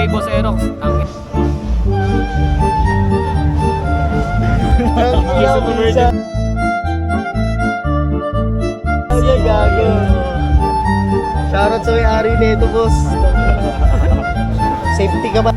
kay Boss Aerox. Gusto mo virgin? Ay, gago. Shoutout sa may-ari nito, boss. Safety ka ba?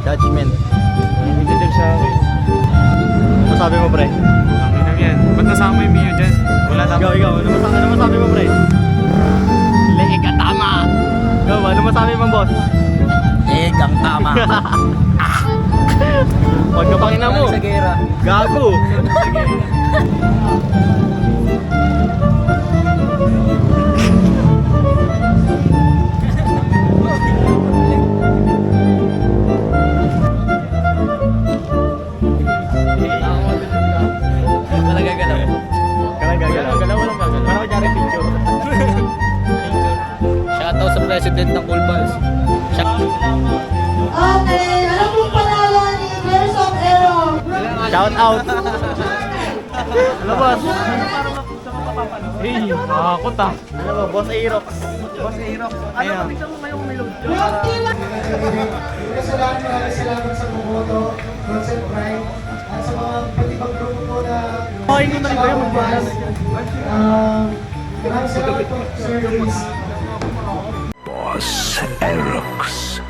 Judgment. Hindi sa akin. Masabi mo, pre? Ang ina yan. Ba't nasama yung Mio dyan? Wala dapat. Ikaw. Ano masabi mo, pre? Leeg ang tama. Ikaw, ano masabi mo, boss? Leeg ang tama. Pagkapangina mo. Sa gera. Gago. Wala gagalaw. Walang gagalaw. Parang kunyari picture. Shoutout sa president ng Cool Balls. Okay, ano pong pangalan ni Girls of Aero? Shout out. Ano, boss? Hey, nakakot ah. Ano ba, boss Aerox? Ano ba Salamat sa bumoto, Concept Pride, at sa mga pati pang grupo po na Okay ko na rin kayo magbalas. maraming salamat po, Sir Luis. Boss Aerox.